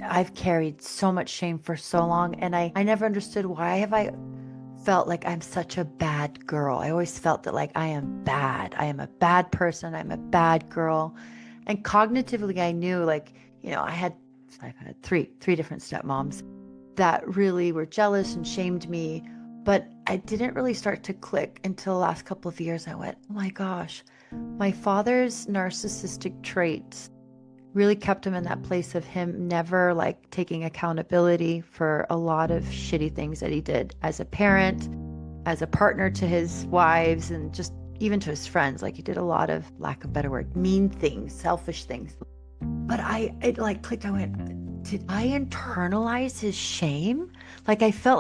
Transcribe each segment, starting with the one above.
I've carried so much shame for so long, and I never understood why have I felt like I'm such a bad girl. I always felt that like I am bad. I am a bad person. I'm a bad girl. And cognitively I knew like, I've had three different stepmoms that really were jealous and shamed me, but I didn't really start to click until the last couple of years. I went, "Oh my gosh, my father's narcissistic traits really kept him in that place of him never like taking accountability for a lot of shitty things that he did as a parent, as a partner to his wives, and just even to his friends. Like he did a lot of, lack of a better word, mean things, selfish things. But it like clicked. I went, did I internalize his shame? Like I felt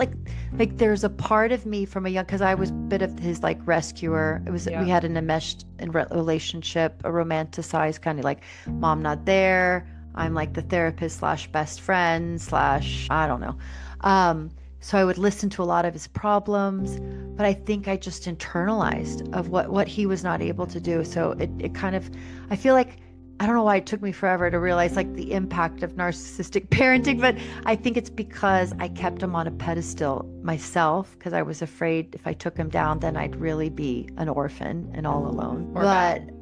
like there's a part of me from a young, because I was a bit of his like rescuer. We Yeah. had an enmeshed relationship, a romanticized kind of like mom not there. I'm like the therapist slash best friend slash I don't know. So I would listen to a lot of his problems, but I think I just internalized of what he was not able to do. So it kind of, I feel like, I don't know why it took me forever to realize like the impact of narcissistic parenting, but I think it's because I kept him on a pedestal myself because I was afraid if I took him down, then I'd really be an orphan and all alone. Or bad.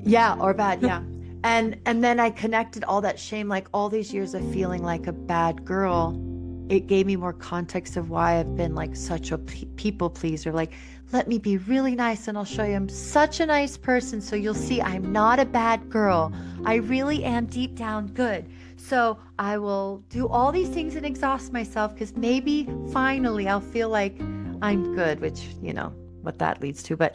Yeah, or bad, yeah. And then I connected all that shame, like all these years of feeling like a bad girl. It gave me more context of why I've been like such a people pleaser. Like, let me be really nice and I'll show you I'm such a nice person. So you'll see I'm not a bad girl. I really am deep down good. So I will do all these things and exhaust myself because maybe finally I'll feel like I'm good, which, what that leads to. But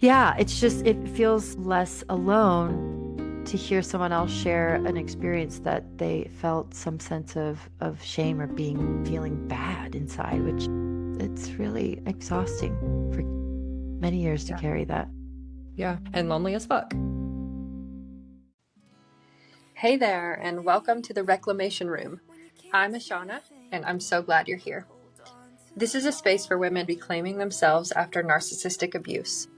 yeah, it's just, it feels less alone to hear someone else share an experience that they felt some sense of shame or feeling bad inside, which it's really exhausting for many years to Yeah. carry that. Yeah. And lonely as fuck. Hey there, and welcome to the Reclamation Room. I'm Ashana, and I'm so glad you're here. This is a space for women reclaiming themselves after narcissistic abuse.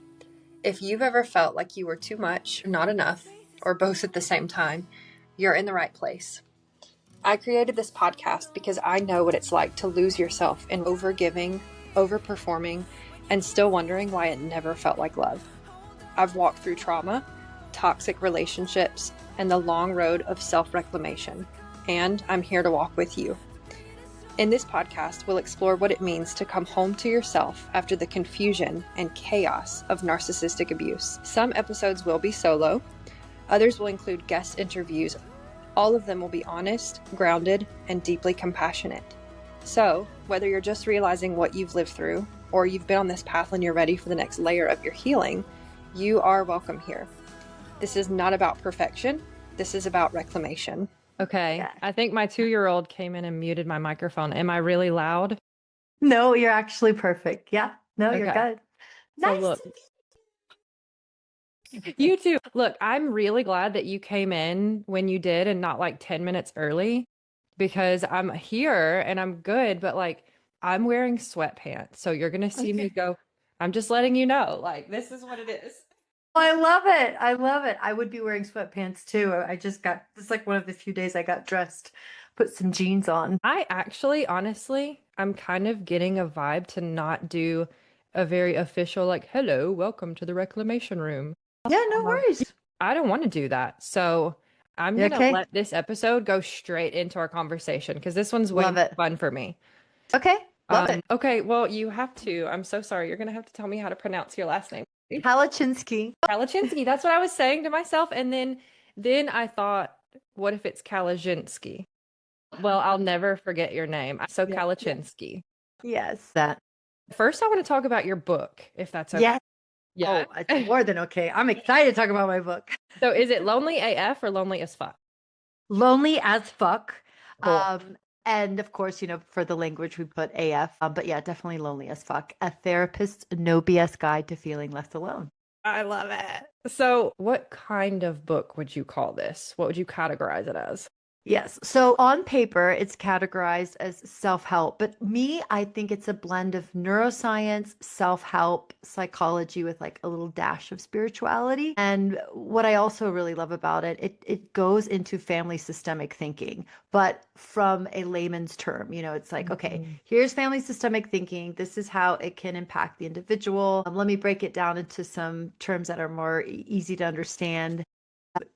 If you've ever felt like you were too much, not enough, or both at the same time, you're in the right place. I created this podcast because I know what it's like to lose yourself in overgiving, overperforming, and still wondering why it never felt like love. I've walked through trauma, toxic relationships, and the long road of self-reclamation, and I'm here to walk with you. In this podcast, we'll explore what it means to come home to yourself after the confusion and chaos of narcissistic abuse. Some episodes will be solo, others will include guest interviews. All of them will be honest, grounded, and deeply compassionate. So, whether you're just realizing what you've lived through, or you've been on this path and you're ready for the next layer of your healing, you are welcome here. This is not about perfection. This is about reclamation. Okay. Yeah. I think my 2-year-old came in and muted my microphone. Am I really loud? No, you're actually perfect. Yeah. No, you're Okay. good. So Nice. look, you too. Look, I'm really glad that you came in when you did and not like 10 minutes early because I'm here and I'm good, but like I'm wearing sweatpants. So you're going to see me go, I'm just letting you know, like this is what it is. I love it. I love it. I would be wearing sweatpants too. I just got, it's like one of the few days I got dressed, put some jeans on. I actually, honestly, I'm kind of getting a vibe to not do a very official, like, hello, welcome to the reclamation room. Yeah, no Um, worries. I don't want to do that. So I'm You going to okay? let this episode go straight into our conversation because this one's way Love more it. fun for me. Okay. Love it. Okay, well, you have to. I'm so sorry. You're going to have to tell me how to pronounce your last name. Kalicinski. Kalicinski. That's what I was saying to myself. And then I thought, what if it's Kalicinski? Well, I'll never forget your name. So Yeah. Kalicinski. Yes, that. First, I want to talk about your book, if that's okay. Yes. Yeah. Oh, it's more than okay. I'm excited to talk about my book. So is it Lonely AF or Lonely as Fuck? Lonely as fuck. Cool. And of course, for the language we put AF. But yeah, definitely lonely as fuck. A therapist's no BS guide to feeling less alone. I love it. So what kind of book would you call this? What would you categorize it as? Yes. So on paper, it's categorized as self-help, but me, I think it's a blend of neuroscience, self-help, psychology with like a little dash of spirituality. And what I also really love about it, it goes into family systemic thinking, but from a layman's term. It's like, okay, Mhm. here's family systemic thinking. This is how it can impact the individual. Let me break it down into some terms that are more easy to understand.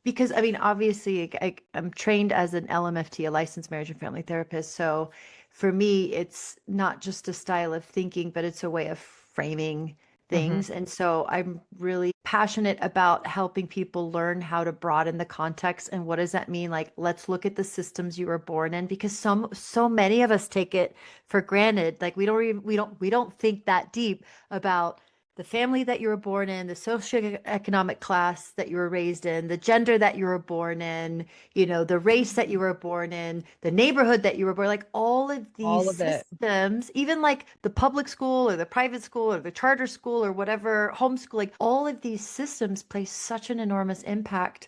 Because I mean, obviously, I'm trained as an LMFT, a licensed marriage and family therapist. So for me, it's not just a style of thinking, but it's a way of framing Mhm. things. And so I'm really passionate about helping people learn how to broaden the context. And what does that mean? Like, let's look at the systems you were born in, because so many of us take it for granted. Like we don't think that deep about the family that you were born in, the socioeconomic class that you were raised in, the gender that you were born in, the race that you were born in, the neighborhood that you were born, like all of these All of it. systems, even like the public school or the private school or the charter school or whatever, homeschool, like all of these systems place such an enormous impact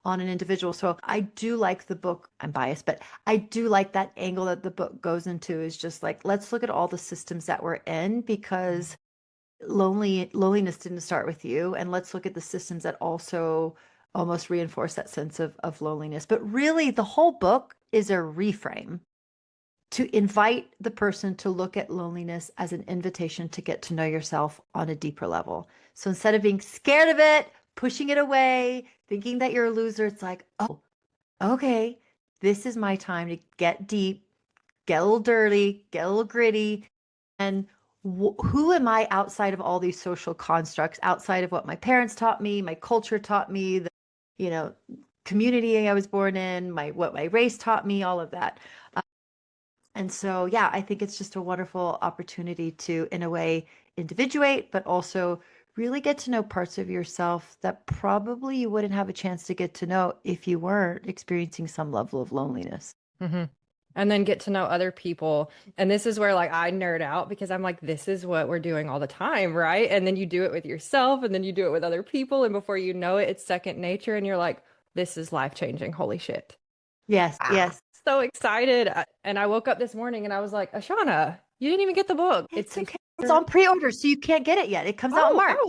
on an individual. So I do like the book. I'm biased, but I do like that angle that the book goes into is just like, let's look at all the systems that we're in because loneliness didn't start with you, and let's look at the systems that also almost reinforce that sense of loneliness. But really the whole book is a reframe to invite the person to look at loneliness as an invitation to get to know yourself on a deeper level. So instead of being scared of it, pushing it away, thinking that you're a loser, it's like, oh, okay, this is my time to get deep, get a little dirty, get a little gritty, and who am I outside of all these social constructs, outside of what my parents taught me, my culture taught me, the you know community I was born in, my what my race taught me, all of that. And so, yeah, I think it's just a wonderful opportunity to, in a way, individuate, but also really get to know parts of yourself that probably you wouldn't have a chance to get to know if you weren't experiencing some level of loneliness. Mhm. And then get to know other people. And this is where like I nerd out because I'm like, this is what we're doing all the time, right? And then you do it with yourself and then you do it with other people. And before you know it, it's second nature. And you're like, this is life changing. Holy shit. Yes, Ah, yes. so excited. And I woke up this morning and I was like, Ashana, you didn't even get the book. It's It's okay. It's here. on pre-order, so you can't get it yet. It comes out in Oh, March. oh,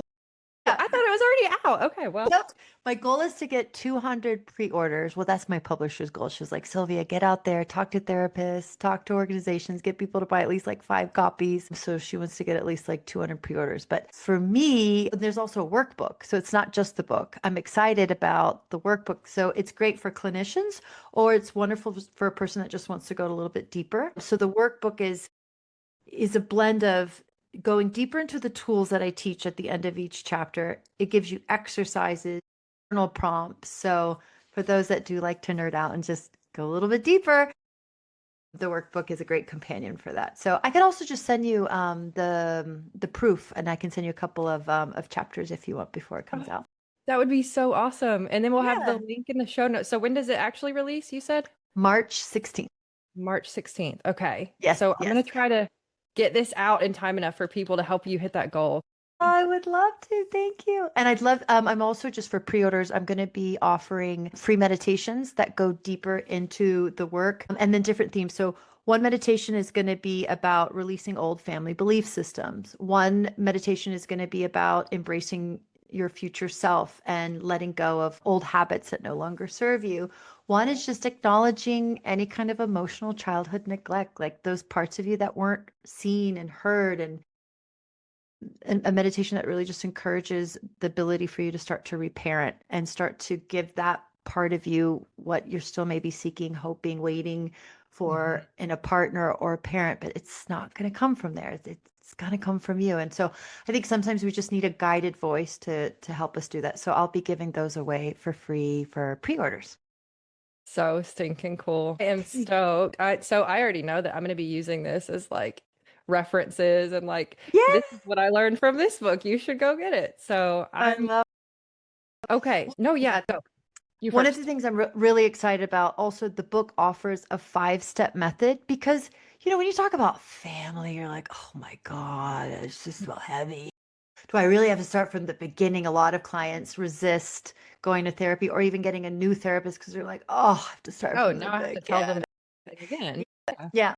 Yeah. I thought it was already out. Okay, well, Yep. My goal is to get 200 pre-orders. Well, that's my publisher's goal. She's like, Sylvia, get out there, talk to therapists, talk to organizations, get people to buy at least like 5 copies. So she wants to get at least like 200 pre-orders. But for me, there's also a workbook. So it's not just the book. I'm excited about the workbook. So it's great for clinicians, or it's wonderful for a person that just wants to go a little bit deeper. So the workbook is a blend of going deeper into the tools that I teach at the end of each chapter. It gives you exercises, journal prompts. So for those that do like to nerd out and just go a little bit deeper, the workbook is a great companion for that. So I can also just send you the proof, and I can send you a couple of chapters if you want before it comes oh, out. that would be so awesome. And then we'll have the Yeah. link in the show notes. So when does it actually release, you said? March 16th. March 16th. Okay. Yes, So I'm yes. going to try to get this out in time enough for people to help you hit that goal. I would love to. Thank you. And I'd love, I'm also just for pre-orders, I'm going to be offering free meditations that go deeper into the work, and then different themes. So one meditation is going to be about releasing old family belief systems. One meditation is going to be about embracing your future self and letting go of old habits that no longer serve you. One is just acknowledging any kind of emotional childhood neglect, like those parts of you that weren't seen and heard, and a meditation that really just encourages the ability for you to start to reparent and start to give that part of you what you're still maybe seeking, hoping, waiting for Mhm. in a partner or a parent, but it's not going to come from there. It's going to come from you. And so I think sometimes we just need a guided voice to help us do that. So I'll be giving those away for free for pre-orders. So stinking cool. I am stoked. So I already know that I'm going to be using this as like references and like, Yeah, this is what I learned from this book. You should go get it. So I I'm love okay. No, yeah, that. go. You One of the first. things I'm really excited about, also, the book offers a 5-step method because, when you talk about family, you're like, oh my God, it's just so heavy. do I really have to start from the beginning? A lot of clients resist going to therapy or even getting a new therapist because they're like, oh, I have to start Oh, from the now I have to tell them beginning. again. Yeah. Yeah.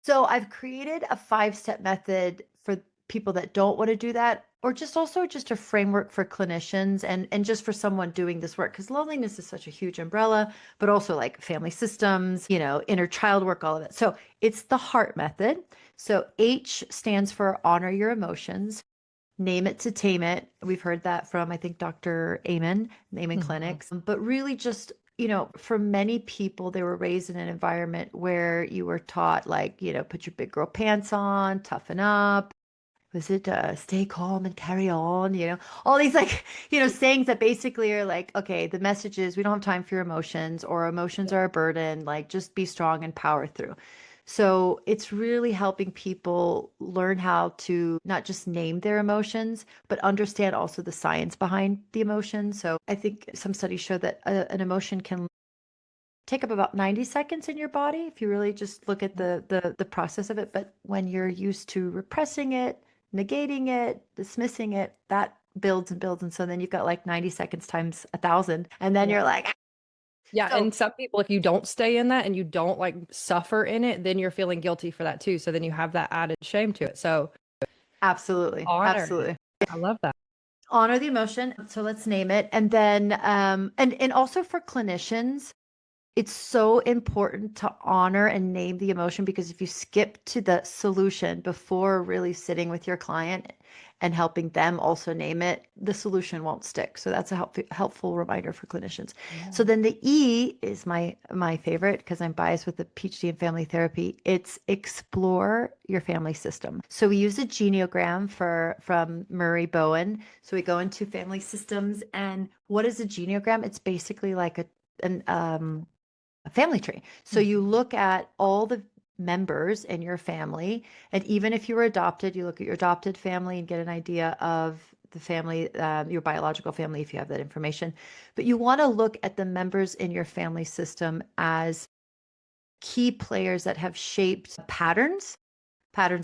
So I've created a 5-step method for people that don't want to do that, or just also just a framework for clinicians and just for someone doing this work. Because loneliness is such a huge umbrella, but also like family systems, inner child work, all of it. So it's the HEART method. So H stands for honor your emotions. Name it to tame it. We've heard that from, I think, Dr. Amen, Amen Mhm. Clinics. But really, just, for many people, they were raised in an environment where you were taught, like, put your big girl pants on, toughen up. Was it stay calm and carry on? All these, like, sayings that basically are like, okay, the message is we don't have time for your emotions, or emotions Yeah. are a burden. Like, just be strong and power through. So it's really helping people learn how to not just name their emotions, but understand also the science behind the emotion. So I think some studies show that an emotion can take up about 90 seconds in your body if you really just look at the process of it. But when you're used to repressing it, negating it, dismissing it, that builds and builds. And so then you've got like 90 seconds times 1,000. And then Yeah. you're like, Yeah, so and some people, if you don't stay in that and you don't like suffer in it, then you're feeling guilty for that too. So then you have that added shame to it. So absolutely, honor it. absolutely. I love that. Honor the emotion. So let's name it. And then and also for clinicians, it's so important to honor and name the emotion, because if you skip to the solution before really sitting with your client and helping them also name it, the solution won't stick. So that's a helpful reminder for clinicians. So Yeah. then the E is my favorite, because I'm biased with the PhD in family therapy. It's explore your family system. So we use a geneogram from Murray Bowen. So we go into family systems, and what is a geneogram? It's basically like a family tree. So you Mhm. look at all the members in your family, and even if you were adopted, you look at your adopted family and get an idea of the family, your biological family, if you have that information. But you want to look at the members in your family system as key players that have shaped patterns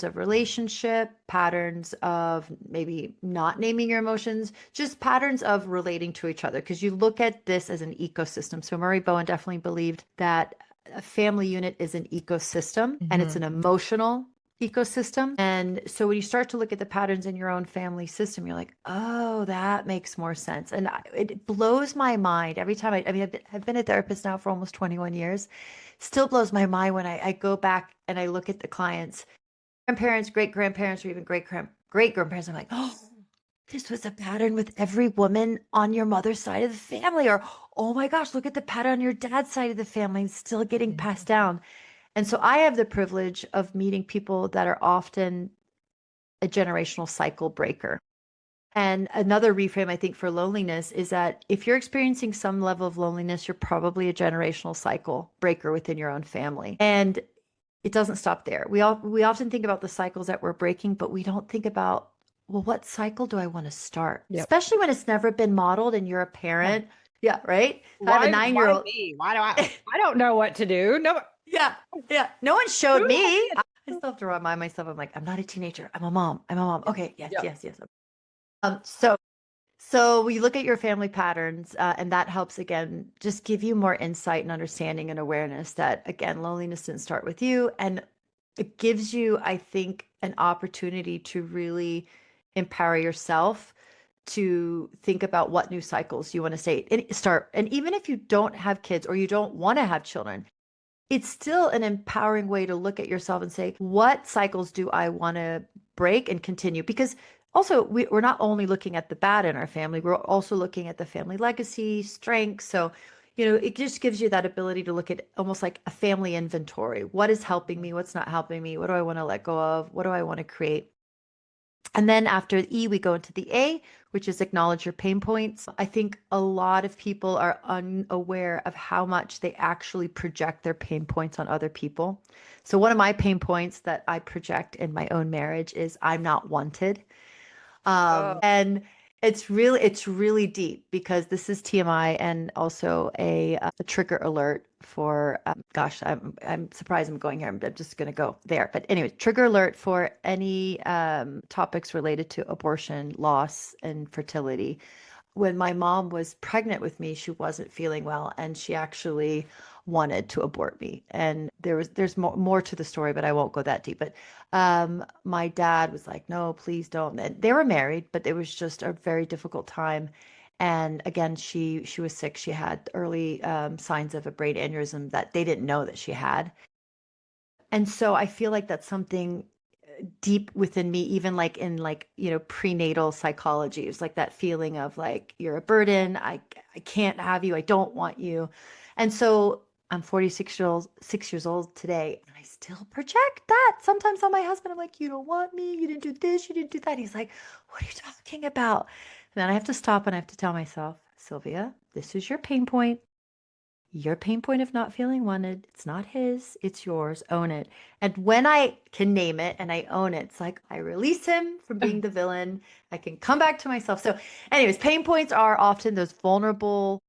of relationship, patterns of maybe not naming your emotions, just patterns of relating to each other. Because you look at this as an ecosystem. So Murray Bowen definitely believed that a family unit is an ecosystem, and it's Mhm. an emotional ecosystem. And so when you start to look at the patterns in your own family system, you're like, oh, that makes more sense. And it blows my mind every time I mean, I've been a therapist now for almost 21 years. Still blows my mind when I go back and I look at the clients, grandparents, great grandparents, or even great grandparents. I'm like, oh, this was a pattern with every woman on your mother's side of the family. Or, oh my gosh, look at the pattern on your dad's side of the family. It's still getting passed down. And so I have the privilege of meeting people that are often a generational cycle breaker. And another reframe, I think, for loneliness is that if you're experiencing some level of loneliness, you're probably a generational cycle breaker within your own family. And it doesn't stop there. We often think about the cycles that we're breaking, but we don't think about, well, what cycle do I want to start? Yep. Especially when it's never been modeled and you're a Yeah. parent. Yeah, right? I have a Why 9-year-old. me? Why do I don't know what to do. No, Yeah, yeah. No one who showed me. has I kids? still have to remind myself, I'm like, I'm not a teenager. I'm a mom. I'm a mom. Okay, yes, Yep. yes, yes. So we look at your family patterns, and that helps again just give you more insight and understanding and awareness that again, loneliness didn't start with you, and it gives you, I think, an opportunity to really empower yourself to think about what new cycles you want to start. And even if you don't have kids or you don't want to have children, it's still an empowering way to look at yourself and say, what cycles do I want to break and continue? Because also, we're not only looking at the bad in our family, we're also looking at the family legacy, strengths. So, it just gives you that ability to look at almost like a family inventory. What is helping me? What's not helping me? What do I want to let go of? What do I want to create? And then after E, we go into the A, which is acknowledge your pain points. I think a lot of people are unaware of how much they actually project their pain points on other people. So, one of my pain points that I project in my own marriage is I'm not wanted. Oh, And It's really deep because this is TMI and also a trigger alert for gosh, I'm surprised I'm going here. I'm just gonna go there. But anyway, trigger alert for any topics related to abortion, loss, and fertility. When my mom was pregnant with me, she wasn't feeling well and she actually wanted to abort me. And there's more to the story, but I won't go that deep. But my dad was like, "No, please don't." And they were married, but it was just a very difficult time. And again, she was sick. She had early signs of a brain aneurysm that they didn't know that she had. And so I feel like that's something deep within me, even like in like, prenatal psychology. It's like that feeling of like, you're a burden. I can't have you. I don't want you. And so I'm 6 years old today, and I still project that sometimes on my husband. I'm like, you don't want me. You didn't do this. You didn't do that. He's like, what are you talking about? And then I have to stop and I have to tell myself, Sylvia, this is your pain point. Your pain point of not feeling wanted, it's not his, it's yours. Own it. And when I can name it and I own it, it's like I release him from being the villain. I can come back to myself. So, anyways, pain points are often those vulnerable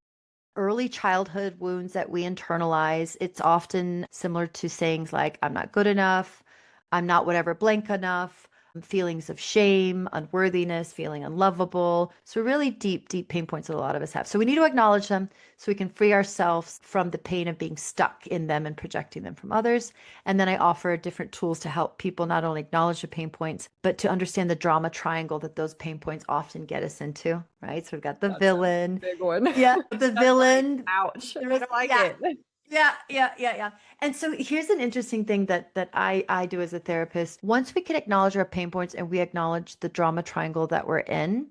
early childhood wounds that we internalize. It's often similar to sayings like, I'm not good enough, I'm not whatever blank enough, feelings of shame, unworthiness, feeling unlovable. So, really deep, deep pain points that a lot of us have. So, we need to acknowledge them so we can free ourselves from the pain of being stuck in them and projecting them from others. And then I offer different tools to help people not only acknowledge the pain points, but to understand the drama triangle that those pain points often get us into, right? So, we've got the That's a villain. big one. Yeah, the That's like, villain. ouch. There I is, don't like yeah, it. yeah. And so here's an interesting thing that I do as a therapist. Once we can acknowledge our pain points and we acknowledge the drama triangle that we're in,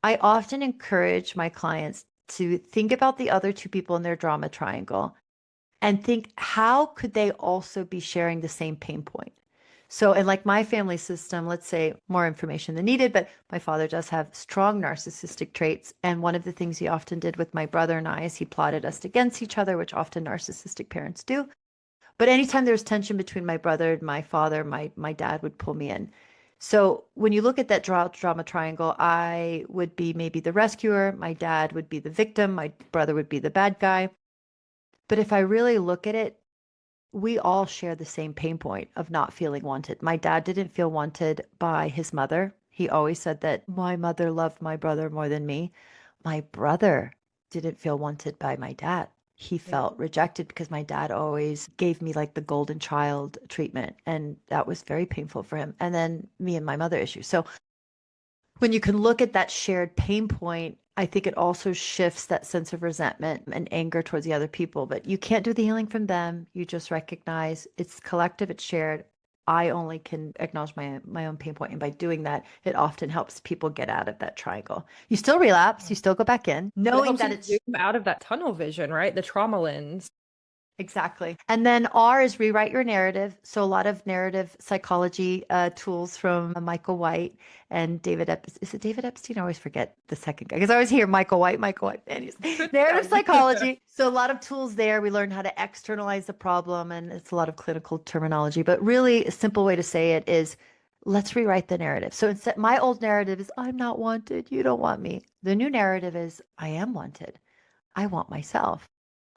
I often encourage my clients to think about the other two people in their drama triangle and think, how could they also be sharing the same pain point? So, in like my family system, let's say more information than needed, but my father does have strong narcissistic traits. And one of the things he often did with my brother and I is he plotted us against each other, which often narcissistic parents do. But anytime there was tension between my brother and my father, my dad would pull me in. So when you look at that drama triangle, I would be maybe the rescuer, my dad would be the victim, my brother would be the bad guy. But if I really look at it, we all share the same pain point of not feeling wanted. My dad didn't feel wanted by his mother. He always said that my mother loved my brother more than me. My brother didn't feel wanted by my dad. He Yeah. felt rejected because my dad always gave me like the golden child treatment. And that was very painful for him. And then me and my mother issue. So when you can look at that shared pain point, I think it also shifts that sense of resentment and anger towards the other people. But you can't do the healing from them. You just recognize it's collective, it's shared. I only can acknowledge my own pain point, and by doing that, it often helps people get out of that triangle. You still relapse, you still go back in, But it knowing helps that you it's zoom out of that tunnel vision, right? The trauma lens. exactly. And then R is rewrite your narrative. So a lot of narrative psychology tools from Michael White and David Epstein. Is it David Epstein? I always forget the second guy because I always hear Michael White, Michael White. Anyways, narrative psychology. So a lot of tools there. We learn how to externalize the problem, and it's a lot of clinical terminology. But really, a simple way to say it is, let's rewrite the narrative. So instead, my old narrative is, I'm not wanted. You don't want me. The new narrative is, I am wanted. I want myself.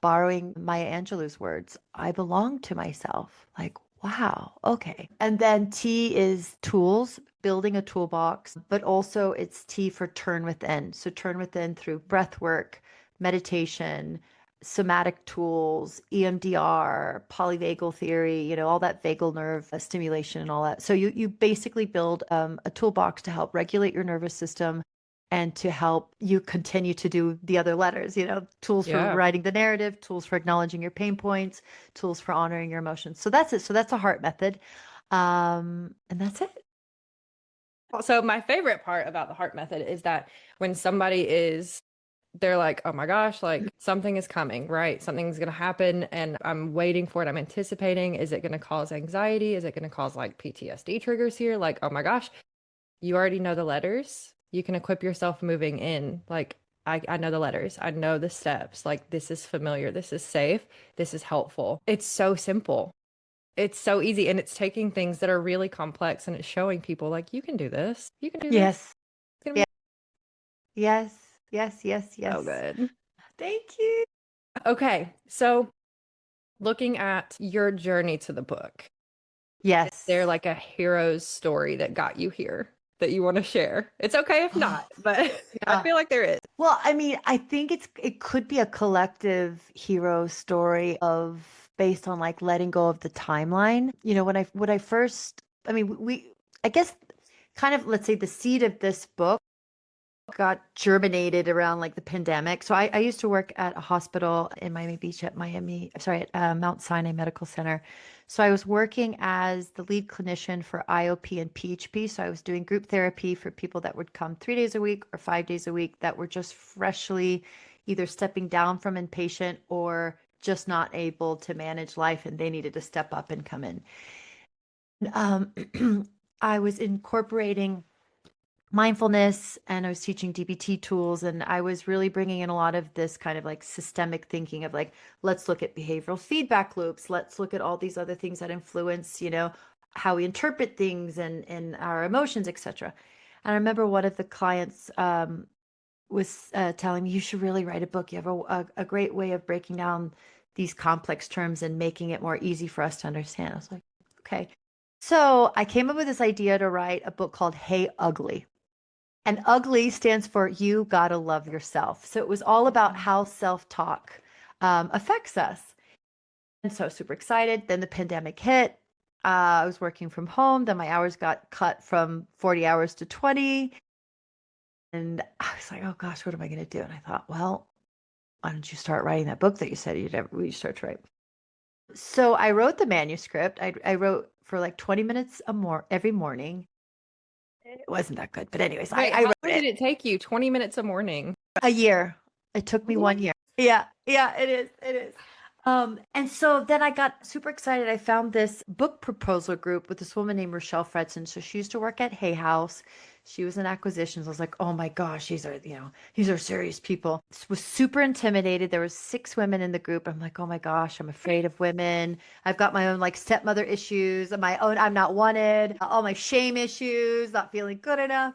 Borrowing Maya Angelou's words, I belong to myself. Like, wow, okay. And then T is tools, building a toolbox, but also it's T for turn within. So turn within through breath work, meditation, somatic tools, EMDR, polyvagal theory, all that vagal nerve stimulation and all that. So you basically build a toolbox to help regulate your nervous system and to help you continue to do the other letters, tools for Yeah. writing the narrative, tools for acknowledging your pain points, tools for honoring your emotions. So that's it. So that's a heart method. And that's it. So my favorite part about the heart method is that when somebody is, they're like, oh my gosh, like something is coming, right? Something's going to happen and I'm waiting for it. I'm anticipating. Is it going to cause anxiety? Is it going to cause like PTSD triggers here? Like, oh my gosh, you already know the letters. You can equip yourself moving in. Like, I know the letters. I know the steps. Like, this is familiar. This is safe. This is helpful. It's so simple. It's so easy. And it's taking things that are really complex and it's showing people, like, you can do this. You can do this. Yes. It's gonna Yeah. be Yes. Yes. Yes. So Yes. good. Thank you. Okay, so looking at your journey to the book, is Yes. there like a hero's story that got you here that you want to share? It's okay if not, but I Yeah. feel like there is. Well, I mean, I think it could be a collective hero story of based on like letting go of the timeline. You know, when I first, I mean, we I guess kind of let's say the seed of this book got germinated around like the pandemic. So I used to work at a hospital in Miami Beach at sorry, at Mount Sinai Medical Center. So I was working as the lead clinician for IOP and PHP. So I was doing group therapy for people that would come 3 days a week or 5 days a week that were just freshly either stepping down from inpatient or just not able to manage life and they needed to step up and come in. Um, I was incorporating mindfulness and I was teaching DBT tools and I was really bringing in a lot of this kind of like systemic thinking of like let's look at behavioral feedback loops, let's look at all these other things that influence, you know, how we interpret things and our emotions, etc. And I remember one of the clients was telling me you should really write a book. You have a great way of breaking down these complex terms and making it more easy for us to understand. I was like, okay. So I came up with this idea to write a book called Hey Ugly. And ugly stands for you gotta love yourself. So it was all about how self-talk affects us. And so super excited. Then the pandemic hit. I was working from home. Then my hours got cut from 40 hours to 20. And I was like, oh gosh, what am I going to do? And I thought, well, why don't you start writing that book that you said you'd start to write? So I wrote the manuscript. I wrote for like 20 minutes every morning. It wasn't that good, but anyways, Wait, I how wrote long it. did it take you? 20 minutes a morning. A year. It took me 1 year. Yeah, yeah, it is. It is. And so then I got super excited. I found this book proposal group with this woman named Rochelle Fredson. So she used to work at Hay House. She was in acquisitions. I was like, oh my gosh, these are serious people. Was super intimidated. There was 6 women in the group. I'm like, oh my gosh, I'm afraid of women. I've got my own like stepmother issues, my own I'm not wanted, all my shame issues, not feeling good enough.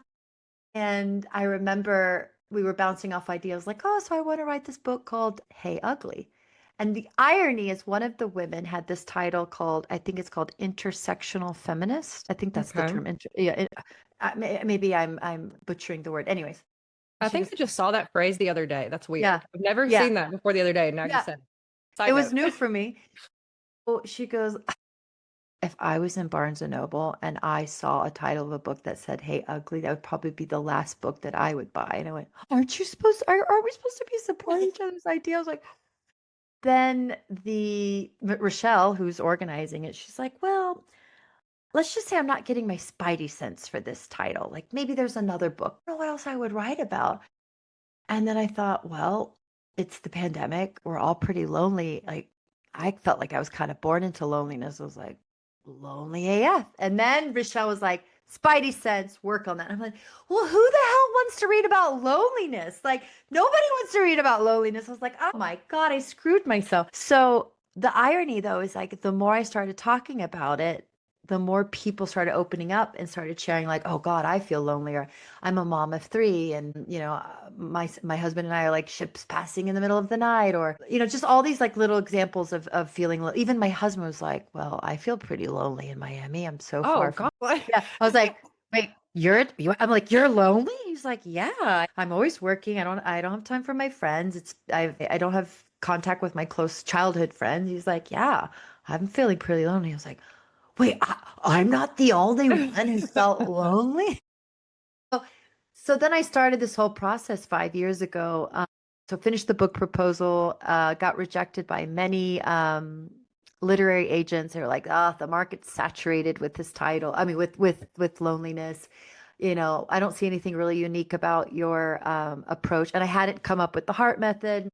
And I remember we were bouncing off ideas like, oh, so I want to write this book called Hey Ugly. And the irony is one of the women had this title called, I think it's called intersectional feminist. I think that's the Okay. term. Maybe I'm butchering the word. Anyways, I she think goes, I just saw that phrase the other day. That's yeah, weird. I've never yeah, seen that before the other day. And now you yeah. said it. It Side was note. new for me. Well, she goes, if I was in Barnes and Noble and I saw a title of a book that said "Hey Ugly," that would probably be the last book that I would buy. And I went, Are we supposed to be supporting each other's ideas?" I was like, then the Rochelle, who's organizing it, she's like, "Well, let's just say I'm not getting my spidey sense for this title. Like maybe there's another book. I don't know what else I would write about." And then I thought, well, it's the pandemic. We're all pretty lonely. Like I felt like I was kind of born into loneliness. I was like, lonely AF. And then Rochelle was like, Spidey sense, work on that. I'm like, well, who the hell wants to read about loneliness? Like, nobody wants to read about loneliness. I was like, oh my God, I screwed myself. So the irony though is like the more I started talking about it, the more people started opening up and started sharing like, oh God, I feel lonely, or I'm a mom of 3 and my husband and I are like ships passing in the middle of the night, or just all these like little examples of feeling even my husband was like, well, I feel pretty lonely in Miami. I'm so Oh, far God. from Yeah. I was like, wait, I'm like, you're lonely? He's like, yeah, I'm always working. I don't have time for my friends. I don't have contact with my close childhood friends. He's like, yeah, I'm feeling pretty lonely. I was like, wait, I'm not the only one who felt lonely. So, so then I started this whole process 5 years ago. So finished the book proposal, got rejected by many literary agents. They were like, "Oh, the market's saturated with this title. I mean, with loneliness. I don't see anything really unique about your approach." And I hadn't come up with the heart method,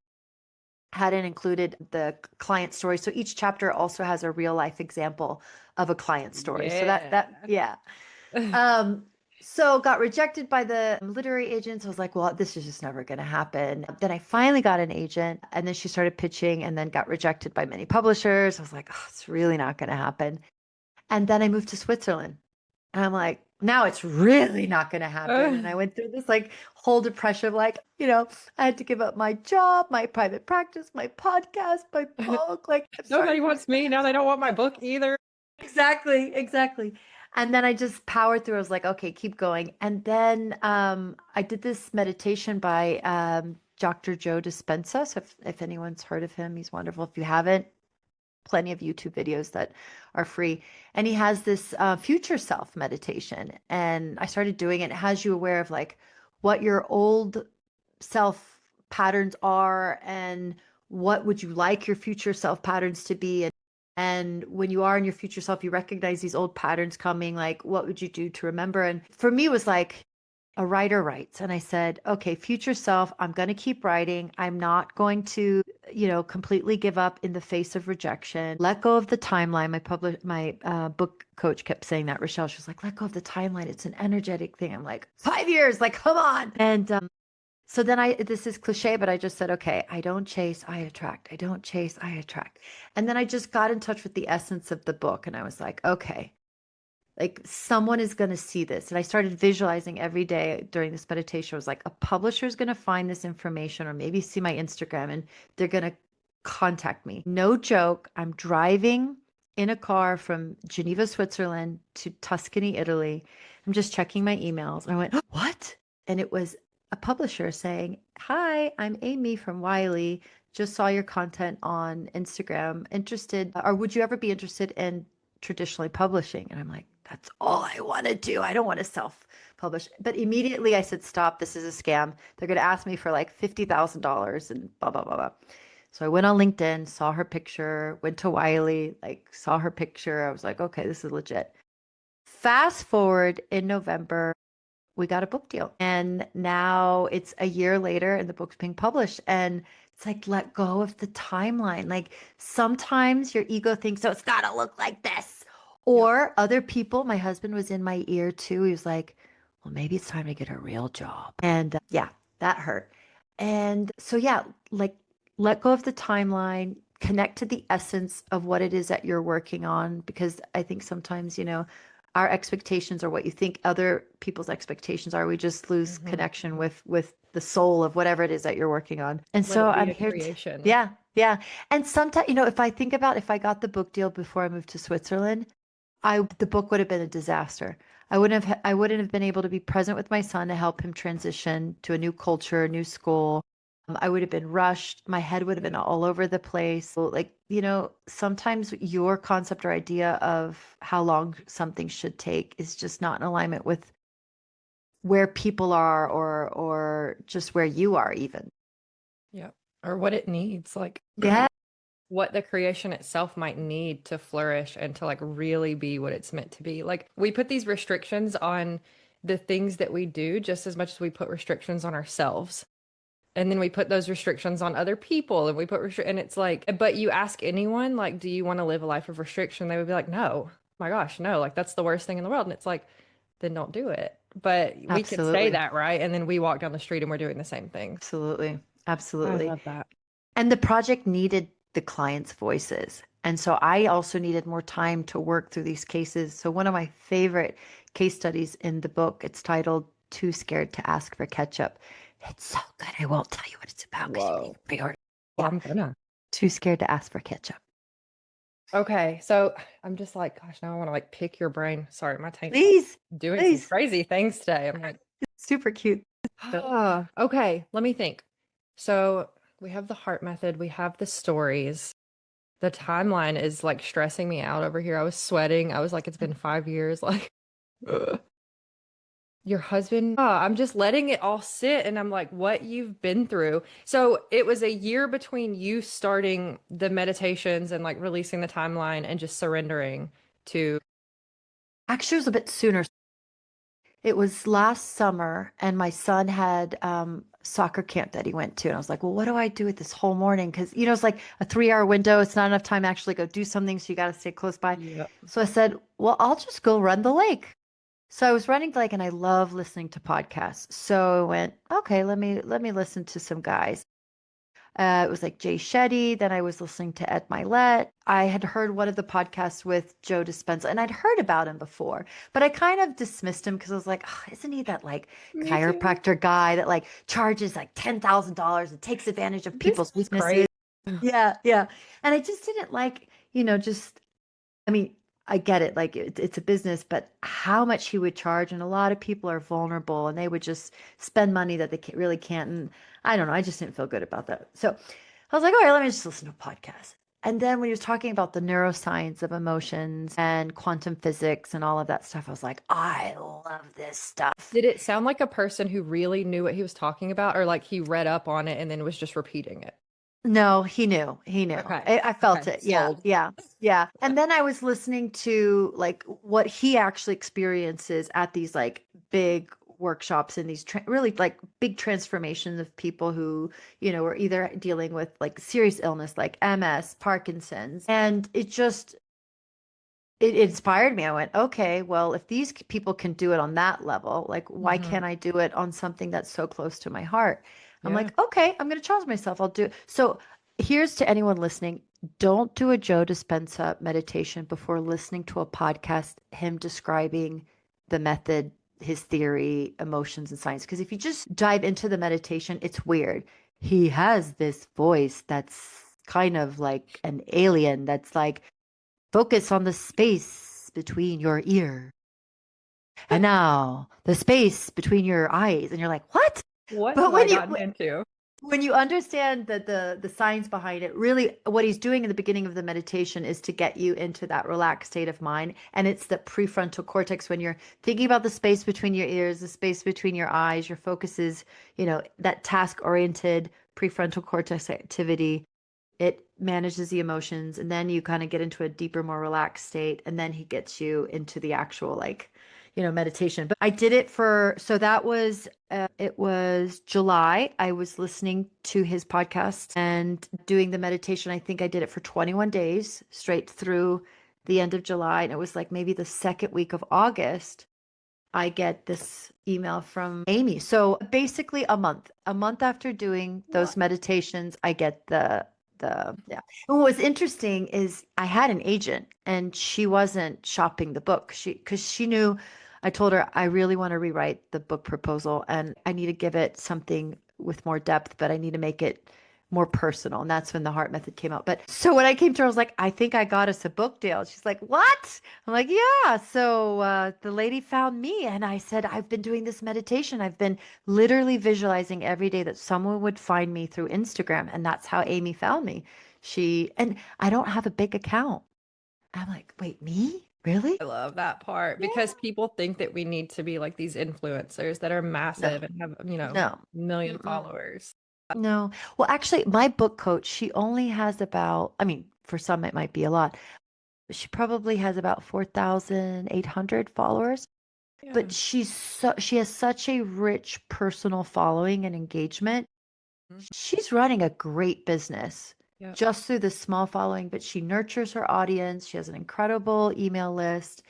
hadn't included the client story. So each chapter also has a real life example of a client story. So that Yeah. yeah. Um, so got rejected by the literary agents. I was like, well, this is just never going to happen. Then I finally got an agent and then she started pitching and then got rejected by many publishers. I was like, oh, it's really not going to happen. And then I moved to Switzerland. And I'm like, now it's really not going to happen. And I went through this like whole depression of like, I had to give up my job, my private practice, my podcast, my book. Like, I'm Nobody starting. wants me. Now they don't want my book either. Exactly, exactly. And then I just powered through. I was like, okay, keep going. And then I did this meditation by Dr. Joe Dispenza. So if anyone's heard of him, he's wonderful. If you haven't, plenty of YouTube videos that are free. And he has this future self meditation. And I started doing it. It has you aware of like what your old self patterns are and what would you like your future self patterns to be. And when you are in your future self, you recognize these old patterns coming, like what would you do to remember? And for me, it was like a writer writes. And I said, okay, future self, I'm going to keep writing. I'm not going to, completely give up in the face of rejection. Let go of the timeline. My book coach kept saying that, Rochelle. She was like, let go of the timeline. It's an energetic thing. I'm like, 5 years, like, come on. And so then this is cliche, but I just said, okay, I don't chase, I attract. I don't chase, I attract. And then I just got in touch with the essence of the book. And I was like, okay, like someone is going to see this. And I started visualizing every day during this meditation. I was like, a publisher is going to find this information or maybe see my Instagram and they're going to contact me. No joke. I'm driving in a car from Geneva, Switzerland to Tuscany, Italy. I'm just checking my emails. And I went, what? And it was a publisher saying, hi, I'm Amy from Wiley. Just saw your content on Instagram. Interested, or would you ever be interested in traditionally publishing? And I'm like, that's all I want to do. I don't want to self publish. But immediately I said, stop, this is a scam. They're going to ask me for like $50,000 and blah, blah, blah, blah. So I went on LinkedIn, saw her picture, went to Wiley, like saw her picture. I was like, okay, this is legit. Fast forward in November, we got a book deal. And now it's a year later and the book's being published. And it's like, let go of the timeline. Like sometimes your ego thinks, oh, it's got to look like this. Or other people, my husband was in my ear too. He was like, well, maybe it's time to get a real job. And yeah, that hurt. And so, yeah, like let go of the timeline, connect to the essence of what it is that you're working on. Because I think sometimes, our expectations are what you think other people's expectations are. We just lose connection with the soul of whatever it is that you're working on. And Let so it be I'm a here to, creation. yeah, yeah. And sometimes, if I think about if I got the book deal before I moved to Switzerland, the book would have been a disaster. I wouldn't have been able to be present with my son to help him transition to a new culture, a new school. I would have been rushed. My head would have been all over the place. So, like, sometimes your concept or idea of how long something should take is just not in alignment with where people are or just where you are even. Yeah. Or what it needs, like Yeah, what the creation itself might need to flourish and to like really be what it's meant to be. Like we put these restrictions on the things that we do just as much as we put restrictions on ourselves. And then we put those restrictions on other people and we put and it's like, but you ask anyone, like, do you want to live a life of restriction? They would be like, no, my gosh, no, like that's the worst thing in the world. And it's like, then don't do it. But we can say absolutely. that, right? And then we walk down the street and we're doing the same things. Absolutely. I Absolutely. love that. And the project needed the clients' voices. And so I also needed more time to work through these cases. So one of my favorite case studies in the book, it's titled Too Scared to Ask for Ketchup. It's so good. I won't tell you what it's about because you Whoa. need to pre-order. Well, Yeah. I'm gonna. Too Scared to Ask for Ketchup. Okay, so I'm just like, gosh, now I want to like pick your brain. Sorry, my taint's Please, doing some please. crazy things today. I'm like, Super cute. okay, let me think. So we have the heart method, we have the stories. The timeline is like stressing me out over here. I was sweating. I was like, it's been 5 years. Like, ugh. Your husband, I'm just letting it all sit. And I'm like, what you've been through. So it was a year between you starting the meditations and like releasing the timeline and just surrendering to. Actually, it was a bit sooner. It was last summer, and my son had soccer camp that he went to. And I was like, well, what do I do with this whole morning? Because, it's like a 3 hour window. It's not enough time to actually go do something. So you got to stay close by. Yeah. So I said, well, I'll just go run the lake. So I was running the lake and I love listening to podcasts. So I went, okay, let me listen to some guys. It was like Jay Shetty. Then I was listening to Ed Milet. I had heard one of the podcasts with Joe Dispenza, and I'd heard about him before, but I kind of dismissed him because I was like, oh, isn't he that like Me too. chiropractor guy that like charges like $10,000 and takes advantage of This people's is crazy. weaknesses? Yeah, yeah. And I just didn't like, just I mean, I get it, like it's a business, but how much he would charge, and a lot of people are vulnerable and they would just spend money that they really can't. And I don't know, I just didn't feel good about that. So I was like, all right, let me just listen to a podcast. And then when he was talking about the neuroscience of emotions and quantum physics and all of that stuff, I was like, I love this stuff. Did it sound like a person who really knew what he was talking about, or like he read up on it and then was just repeating it? No, he knew. He knew. Okay. I felt Okay. it. Yeah, Sold. yeah, yeah. And then I was listening to like what he actually experiences at these like big workshops and these really like big transformations of people who, are either dealing with like serious illness like MS, Parkinson's. And it inspired me. I went, okay, well, if these people can do it on that level, like, why Hmm. can't I do it on something that's so close to my heart? I'm Yeah. like, okay, I'm going to challenge myself. I'll do it. So here's to anyone listening. Don't do a Joe Dispenza meditation before listening to a podcast, him describing the method, his theory, emotions, and science. Because if you just dive into the meditation, it's weird. He has this voice that's kind of like an alien that's like, focus on the space between your ear. And now the space between your eyes. And you're like, what? What But have I gotten into? when you understand the science behind it, really what he's doing in the beginning of the meditation is to get you into that relaxed state of mind. And it's the prefrontal cortex when you're thinking about the space between your ears, the space between your eyes, your focus is, that task oriented prefrontal cortex activity. It manages the emotions, and then you kind of get into a deeper, more relaxed state, and then he gets you into the actual like, meditation. But I did it so that was it was July. I was listening to his podcast and doing the meditation. I think I did it for 21 days straight through the end of July, and it was like maybe the second week of August I get this email from Amy. So basically a month after doing those What? meditations, I get the yeah. And what was interesting is I had an agent and she wasn't shopping the book. Because she knew I told her I really want to rewrite the book proposal and I need to give it something with more depth, but I need to make it more personal. And that's when the heart method came out. But so when I came to her, I was like, I think I got us a book deal. She's like, what? I'm like, yeah. So the lady found me and I said, I've been doing this meditation. I've been literally visualizing every day that someone would find me through Instagram. And that's how Amy found me. And I don't have a big account. I'm like, wait, me? Really? I love that part Yeah. because people think that we need to be like these influencers that are No, massive and have, no. million Mm-mm. followers. No. Well, actually, my book coach, she only has about, I mean, for some it might be a lot. She probably has about 4,800 followers, Yeah. but she has such a rich personal following and engagement. Mhm. She's running a great business Yep. just through the small following, but she nurtures her audience. She has an incredible email list.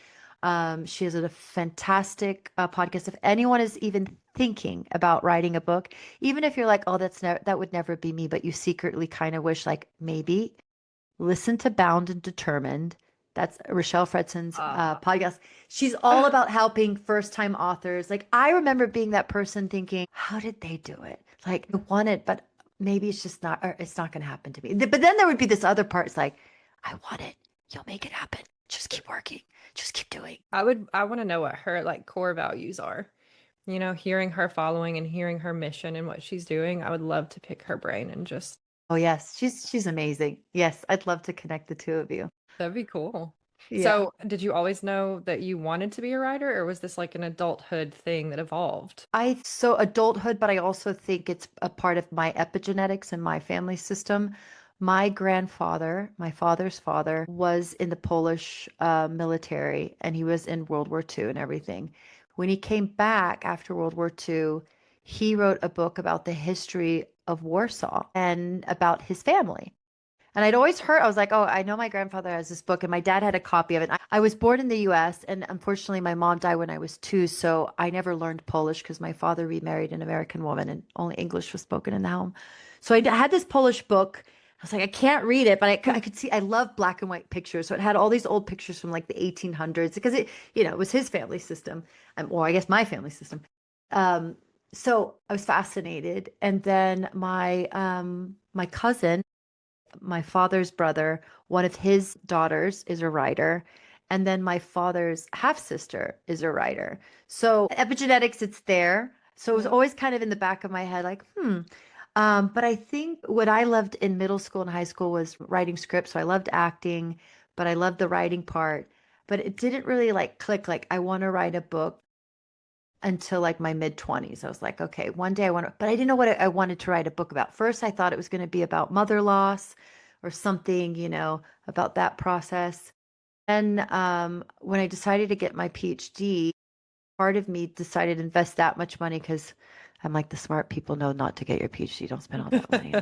She has a fantastic podcast. If anyone is even thinking about writing a book, even if you're like, oh, that would never be me, but you secretly kind of wish like maybe listen to Bound and Determined. That's Rochelle Fredson's Uh, podcast. She's all about helping first time authors. Like, I remember being that person thinking, how did they do it? Like, I want it, but maybe it's just not, or it's not going to happen to me. But then there would be this other part. It's like, I want it. You'll make it happen. Just keep working. Just keep doing. I want to know what her like core values are. Hearing her following and hearing her mission and what she's doing, I would love to pick her brain and just Oh, yes. She's amazing. Yes. I'd love to connect the two of you. that'd be cool. Yeah. So, did you always know that you wanted to be a writer, or was this like an adulthood thing that evolved? So adulthood, but I also think it's a part of my epigenetics and my family system. My grandfather, my father's father, was in the Polish military and he was in World War II and everything. When he came back after World War II, he wrote a book about the history of Warsaw and about his family. And I'd always heard, I was like, oh, I know my grandfather has this book, and my dad had a copy of it. I was born in the US, and unfortunately, my mom died when I was 2. So I never learned Polish because my father remarried an American woman and only English was spoken in the home. So I had this Polish book. I was like, I can't read it, but I could see, I love black and white pictures. So it had all these old pictures from like the 1800s because it was his family system. Well, I guess my family system. Um, so I was fascinated. And then my cousin, my father's brother, one of his daughters is a writer. And then my father's half sister is a writer. So epigenetics, it's there. So it was Yeah. always kind of in the back of my head, like, hmm. But I think what I loved in middle school and high school was writing scripts. So I loved acting, but I loved the writing part. But it didn't really like click, like, I want to write a book until like my mid 20s. I was like, okay, one day I want to, but I didn't know what I wanted to write a book about. First, I thought it was going to be about mother loss or something, about that process. And when I decided to get my PhD, part of me decided to invest that much money because I'm like, the smart people know not to get your PhD. Don't spend all that money.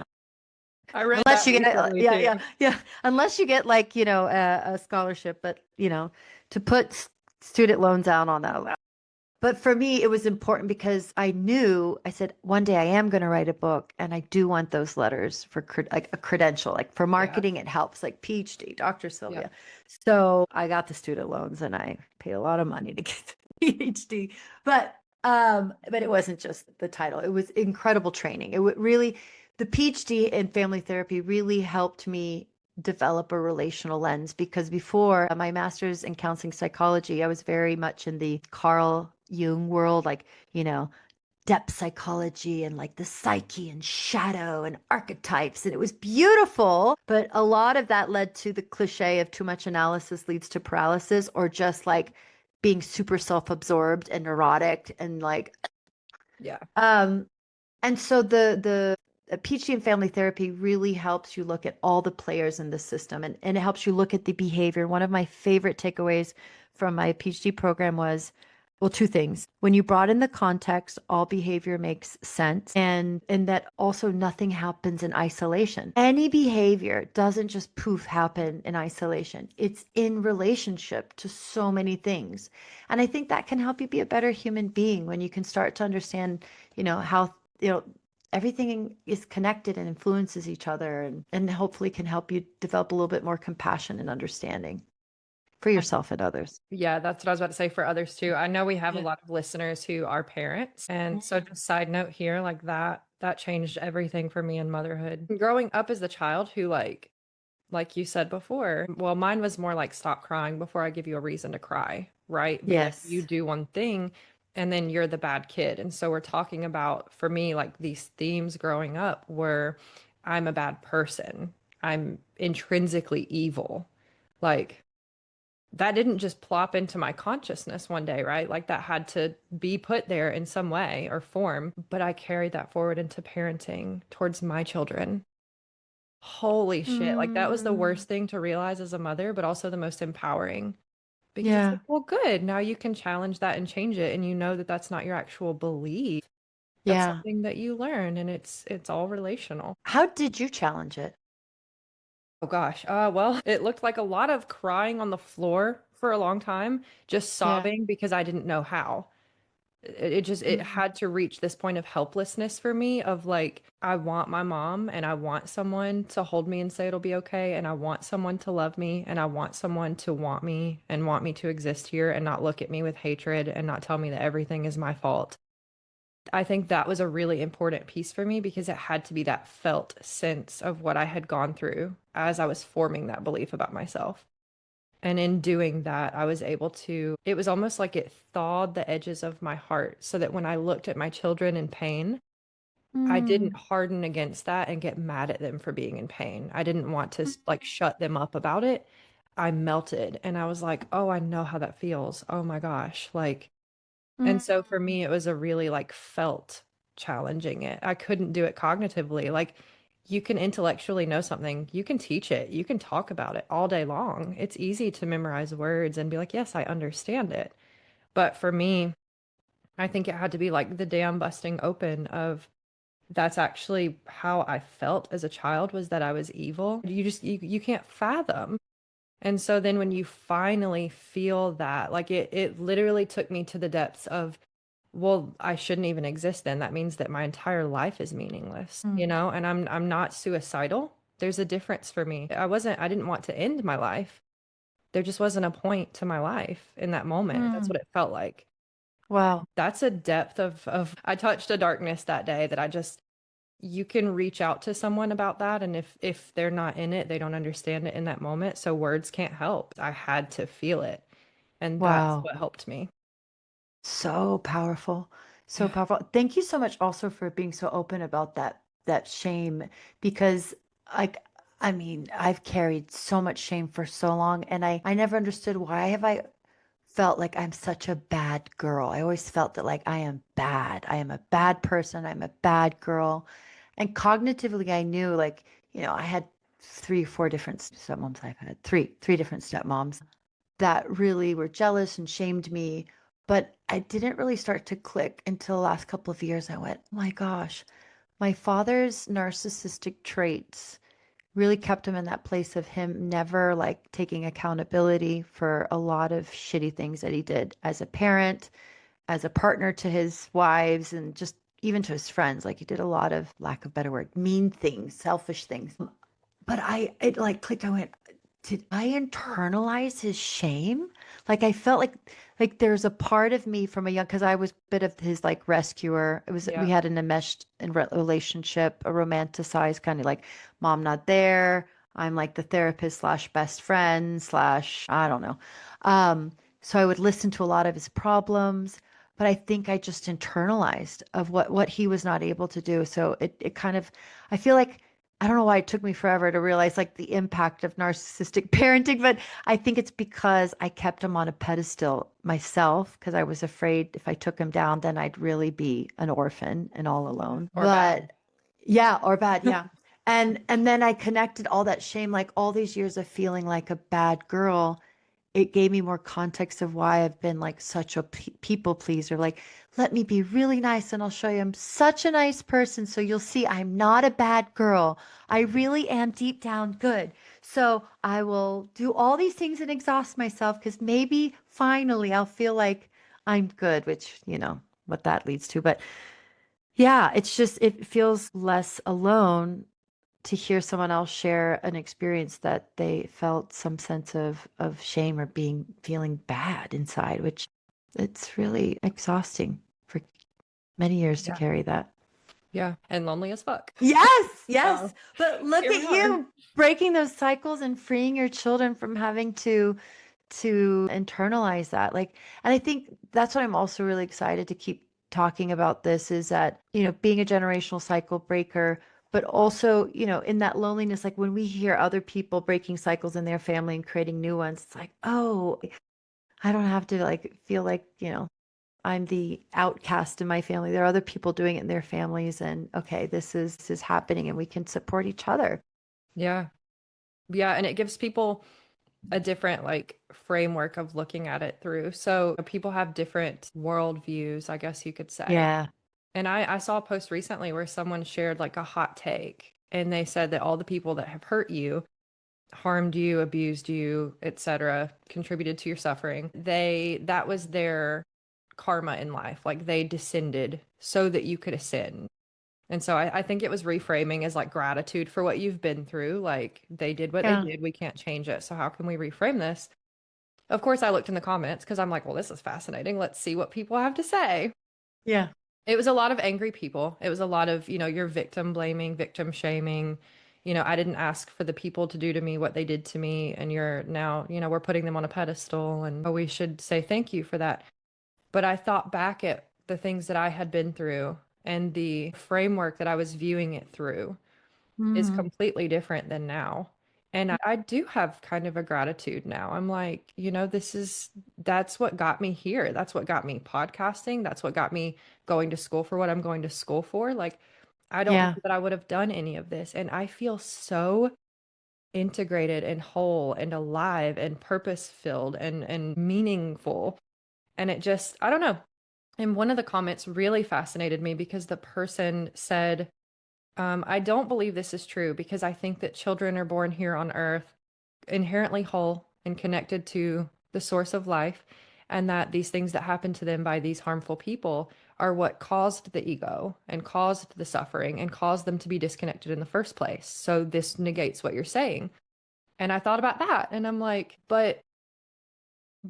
I read Unless that you get, recently yeah, too. yeah, yeah. Unless you get like, a scholarship, but, to put student loans out on that. But for me, it was important because I said, one day I am going to write a book and I do want those letters for like a credential, like for Yeah. marketing, it helps, like PhD, Dr. Yeah. Sylvia. So I got the student loans and I paid a lot of money to get the PhD. But it wasn't just the title. It was incredible training. It would really, the PhD in family therapy really helped me develop a relational lens because before my master's in counseling psychology, I was very much in the Carl Jung world, like, depth psychology and like the psyche and shadow and archetypes. And it was beautiful. But a lot of that led to the cliche of too much analysis leads to paralysis, or just like being super self-absorbed and neurotic and like, Yeah. um, and so the PhD in family therapy really helps you look at all the players in the system, and it helps you look at the behavior. One of my favorite takeaways from my PhD program was, well, two things. When you brought in the context, all behavior makes sense. And that also nothing happens in isolation. Any behavior doesn't just poof happen in isolation. It's in relationship to so many things. And I think that can help you be a better human being when you can start to understand, how, everything is connected and influences each other, and hopefully can help you develop a little bit more compassion and understanding for yourself and others. Yeah, that's what I was about to say for others too. I know we have a Yeah. lot of listeners who are parents. And so just side note here, like that changed everything for me in motherhood. Growing up as a child who like you said before, well, mine was more like stop crying before I give you a reason to cry, right? Because you Yes. do one thing and then you're the bad kid. And so we're talking about, for me, like these themes growing up were I'm a bad person. I'm intrinsically evil. Like that didn't just plop into my consciousness one day, right? Like that had to be put there in some way or form. But I carried that forward into parenting towards my children. Holy shit. Like that was the Mm, worst thing to realize as a mother, but also the most empowering because it's yeah. like, well, good. Now you can challenge that and change it. And you know that that's not your actual belief. That's Yeah. something that you learn and it's all relational. How did you challenge it? Oh gosh. Well, it looked like a lot of crying on the floor for a long time, just Yeah. sobbing because I didn't know how. It Mm, had to reach this point of helplessness for me of like I want my mom and I want someone to hold me and say it'll be okay and I want someone to love me and I want someone to want me and want me to exist here and not look at me with hatred and not tell me that everything is my fault. I think that was a really important piece for me because it had to be that felt sense of what I had gone through as I was forming that belief about myself. And in doing that, I was able to, it was almost like it thawed the edges of my heart so that when I looked at my children in pain, I didn't mm, harden against that and get mad at them for being in pain. I didn't want to like shut them up about it. I melted and I was like, oh, I know how that feels. Oh my gosh. Like, and mm. so for me, it was a really like felt challenging it. I couldn't do it cognitively. Like you can intellectually know something, you can teach it, you can talk about it all day long. It's easy to memorize words and be like, yes, I understand it. But for me, I think it had to be like the dam busting open of that's actually how I felt as a child was that I was evil. You can't fathom. And so then when you finally feel that, like it literally took me to the depths of well, I shouldn't even exist then. That means that my entire life is meaningless, you Mm. know? And I'm not suicidal. There's a difference for me. I didn't want to end my life. There just wasn't a point to my life in that moment. That's Mm. what it felt like. Wow. That's a depth of I touched a darkness that day that I just you can reach out to someone about that, and if they're not in it, they don't understand it in that moment, so words can't help. I had to feel it, and that's Wow. what helped me. So powerful. So Yeah. powerful. Thank you so much also for being so open about that shame because like I mean, I've carried so much shame for so long and I never understood why have I felt like I'm such a bad girl. I always felt that like I am bad. I am a bad person. I'm a bad girl. And cognitively I knew like, I had 3 or 4 different stepmoms. I've had three different stepmoms that really were jealous and shamed me. But I didn't really start to click until the last couple of years. I went, oh my gosh, my father's narcissistic traits really kept him in that place of him never like taking accountability for a lot of shitty things that he did as a parent, as a partner to his wives, and just even to his friends. Like he did a lot of, lack of better word, mean things, selfish things. But it like clicked. I went, did I internalize his shame? Like I felt like there's a part of me from a young, because I was a bit of his like rescuer. We Yeah. had an enmeshed relationship, a romanticized kind of like mom not there. I'm like the therapist slash best friend slash I don't know. So I would listen to a lot of his problems, but I think I just internalized of what he was not able to do. So it kind of I feel like I don't know why it took me forever to realize like the impact of narcissistic parenting, but I think it's because I kept him on a pedestal myself because I was afraid if I took him down, then I'd really be an orphan and all alone. Or bad. But yeah, or bad, yeah. And then I connected all that shame, like all these years of feeling like a bad girl it gave me more context of why I've been like such a people pleaser. Like, let me be really nice and I'll show you I'm such a nice person. So you'll see I'm not a bad girl. I really am deep down good. So I will do all these things and exhaust myself because maybe finally I'll feel like I'm good, which, what that leads to. But yeah, it's just, it feels less alone to hear someone else share an experience that they felt some sense of shame or feeling bad inside, which it's really exhausting for many years to Yeah. carry that. Yeah. And lonely as fuck. Yes, So yes. But look here at we are. you breaking those cycles and freeing your children from having to internalize that. Like, and I think that's what I'm also really excited to keep talking about this is that, being a generational cycle breaker, but also, in that loneliness, like when we hear other people breaking cycles in their family and creating new ones, it's like, oh, I don't have to like feel like, I'm the outcast in my family. There are other people doing it in their families and okay, this is happening and we can support each other. Yeah. Yeah. And it gives people a different like framework of looking at it through. So people have different worldviews, I guess you could say. Yeah. And I saw a post recently where someone shared like a hot take and they said that all the people that have hurt you, harmed you, abused you, etc., contributed to your suffering, that was their karma in life. Like they descended so that you could ascend. And so I think it was reframing as like gratitude for what you've been through. Like they did what they Yeah. did. We can't change it. So how can we reframe this? Of course, I looked in the comments because I'm like, well, this is fascinating. Let's see what people have to say. Yeah. It was a lot of angry people. It was a lot of, you're victim blaming, victim shaming. I didn't ask for the people to do to me what they did to me. And you're now, we're putting them on a pedestal and oh, we should say thank you for that. But I thought back at the things that I had been through and the framework that I was viewing it through is Mm. completely different than now. And I do have kind of a gratitude now. I'm like, that's what got me here. That's what got me podcasting. That's what got me going to school for what I'm going to school for. Like, I don't know Yeah. that I would have done any of this. And I feel so integrated and whole and alive and purpose filled and meaningful. And it just, I don't know. And one of the comments really fascinated me because the person said, I don't believe this is true because I think that children are born here on earth inherently whole and connected to the source of life, and that these things that happen to them by these harmful people are what caused the ego and caused the suffering and caused them to be disconnected in the first place. So this negates what you're saying. And I thought about that and I'm like, but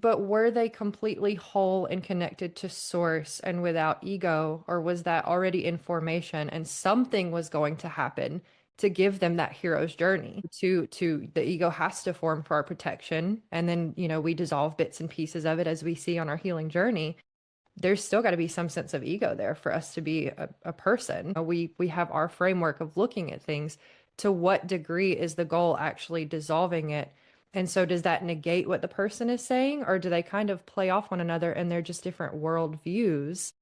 were they completely whole and connected to source and without ego, or was that already in formation and something was going to happen to give them that hero's journey? To the ego has to form for our protection, and then, we dissolve bits and pieces of it as we see on our healing journey. There's still got to be some sense of ego there for us to be a person. We have our framework of looking at things. To what degree is the goal actually dissolving it? And so does that negate what the person is saying, or do they kind of play off one another and they're just different worldviews?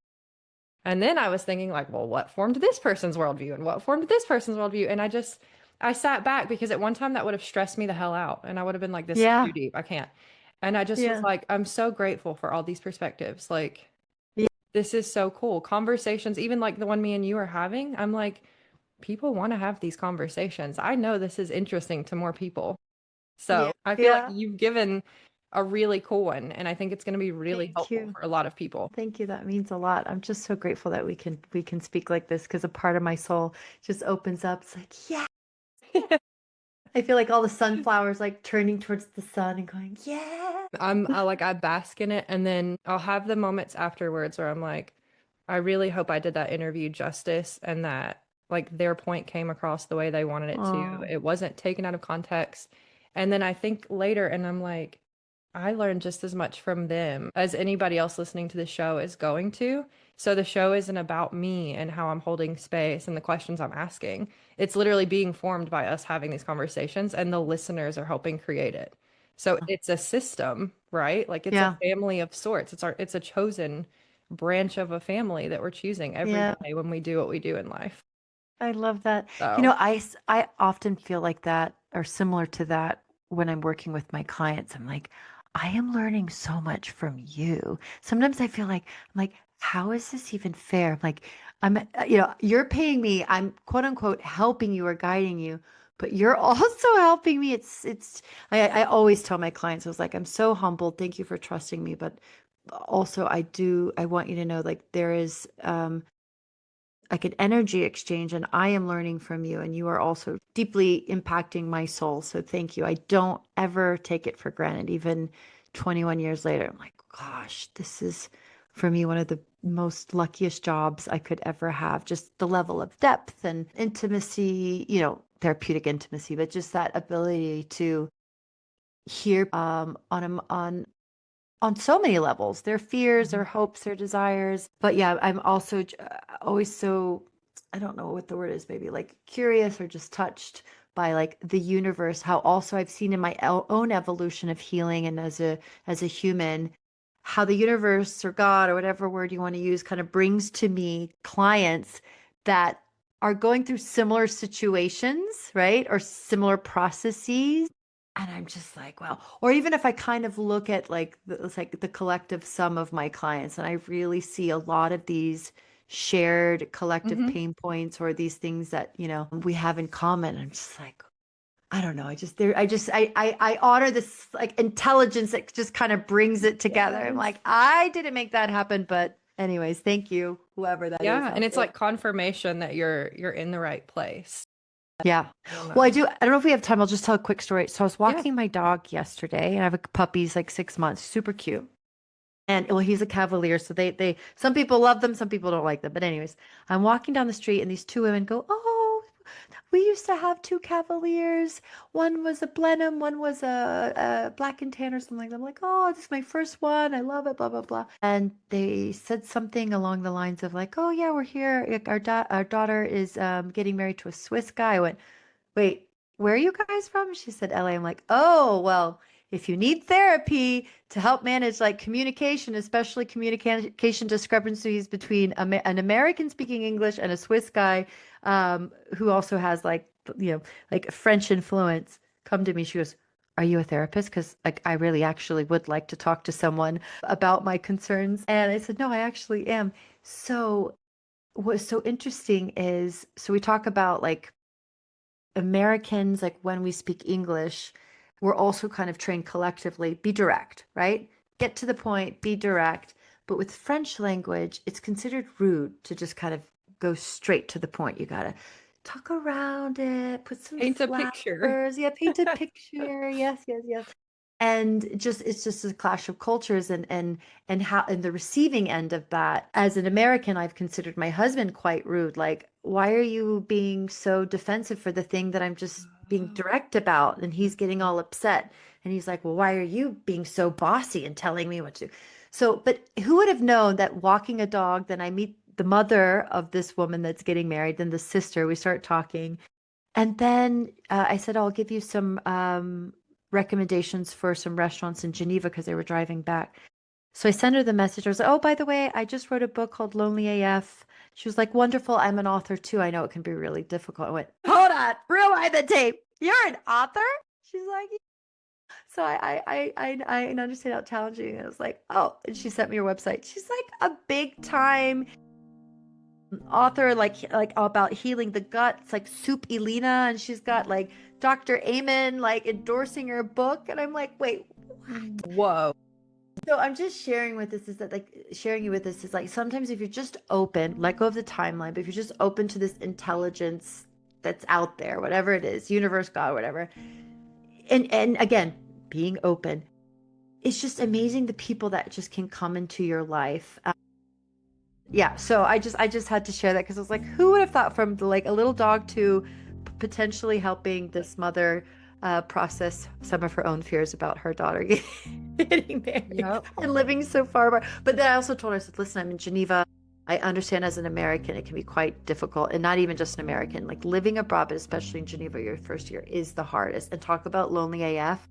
And then I was thinking like, well, what formed this person's worldview and what formed this person's worldview? And I sat back because at one time that would have stressed me the hell out. And I would have been like, this is Yeah. too deep. I can't. And I just was Yeah. like, I'm so grateful for all these perspectives. Like, Yeah. this is so cool. Conversations, even like the one me and you are having, I'm like, people want to have these conversations. I know this is interesting to more people. Yeah. So I feel like Yeah. you've given a really cool one, and I think it's going to be really Thank helpful you. for a lot of people. Thank you. That means a lot. I'm just so grateful that we can speak like this because a part of my soul just opens up. It's like, yeah. I feel like all the sunflowers like turning towards the sun and going, yeah. I bask in it, and then I'll have the moments afterwards where I'm like, I really hope I did that interview justice and that like their point came across the way they wanted it to. Oh, It wasn't taken out of context. And then I think later, and I'm like, I learned just as much from them as anybody else listening to the show is going to. So the show isn't about me and how I'm holding space and the questions I'm asking. It's literally being formed by us having these conversations, and the listeners are helping create it. So it's a system, right? Like it's a yeah. family of sorts. It's a chosen branch of a family that we're choosing every Yeah. day when we do what we do in life. I love that. So, I often feel like that or similar to that when I'm working with my clients. I'm like, I am learning so much from you. Sometimes I feel like I'm like, how is this even fair? I'm like, you're paying me. I'm quote unquote helping you or guiding you, but you're also helping me. I always tell my clients, I was like, I'm so humbled. Thank you for trusting me, but also I want you to know like there is like an energy exchange, and I am learning from you, and you are also deeply impacting my soul. So thank you. I don't ever take it for granted. Even 21 years later, I'm like, gosh, this is for me one of the most luckiest jobs I could ever have. Just the level of depth and intimacy, therapeutic intimacy, but just that ability to hear on so many levels, their fears, their mhm. hopes, their desires. But yeah, I'm also always so, I don't know what the word is, maybe like curious or just touched by like the universe, how also I've seen in my own evolution of healing and as a human, how the universe or God or whatever word you want to use kind of brings to me clients that are going through similar situations, right? Or similar processes, and I'm just like, wow. Or even if I kind of look at like it's like the collective sum of my clients, and I really see a lot of these shared collective Mhm. pain points or these things that, we have in common. I'm just like, I don't know. I just there I honor this like intelligence that just kind of brings it together. I'm Yes. like, I didn't make that happen, but anyways, thank you, whoever that is Yeah, and out it's there. like confirmation that you're in the right place. Yeah. I don't Well, know. I don't know if we have time. I'll just tell a quick story. So I was Yeah. walking my dog yesterday, and I have a puppy. He's like 6 months, super cute. And well, he's a Cavalier, so some people love them, some people don't like them. But anyways, I'm walking down the street, and these two women go, "Oh, we used to have two Cavaliers. One was a Blenheim, one was a Black and Tan or something like that." I'm like, "Oh, this is my first one. I love it, blah blah blah." And they said something along the lines of like, "Oh yeah, we're here. Like, our daughter is getting married to a Swiss guy." I went, "Wait, where are you guys from?" She said, "LA." I'm like, "Oh, well, if you need therapy to help manage like communication, especially communication discrepancies between an American speaking English and a Swiss guy who also has like French influence, come to me." She goes, "Are you a therapist? Because like I really actually would like to talk to someone about my concerns." And I said, "No, I actually am." So what's so interesting is, so we talk about like Americans, like when we speak English, we're also kind of trained collectively, be direct, right? Get to the point, be direct. But with French language, it's considered rude to just kind of go straight to the point. You gotta talk around it, put some Paint a picture. flowers. Yeah, paint a picture. Yes, yes, yes. And just it's just a clash of cultures and how and the receiving end of that. As an American, I've considered my husband quite rude. Like, why are you being so defensive for the thing that I'm just being direct about? And he's getting all upset. And he's like, well, why are you being so bossy and telling me what to do? So, but who would have known that walking a dog, then I meet the mother of this woman that's getting married, then the sister, we start talking. And then I said, I'll give you some recommendations for some restaurants in Geneva because they were driving back. So I sent her the message. I was like, oh, by the way, I just wrote a book called Lonely AF. She was like, wonderful. I'm an author too. I know it can be really difficult. I went, hold on, rewind the tape. You're an author? She's like, "Yeah." So I understand how challenging it is. I was like, oh, and she sent me her website. She's like a big time author, like about healing the gut. It's like Soup Elena, and she's got like Dr. Amen like endorsing her book, and I'm like, wait, what? Whoa. So I'm just sharing with this is that like sharing you with this is like sometimes if you're just open, let go of the timeline, but if you're just open to this intelligence that's out there, whatever it is, universe, God, whatever, and again, being open, it's just amazing the people that just can come into your life. Yeah, so I just had to share that because I was like, who would have thought from like a little dog to potentially helping this mother process some of her own fears about her daughter getting married Yep. and living so far apart. But then I also told her, I said, listen, I'm in Geneva. I understand as an American, it can be quite difficult, and not even just an American, like living abroad, but especially in Geneva, your first year is the hardest. And talk about lonely AF.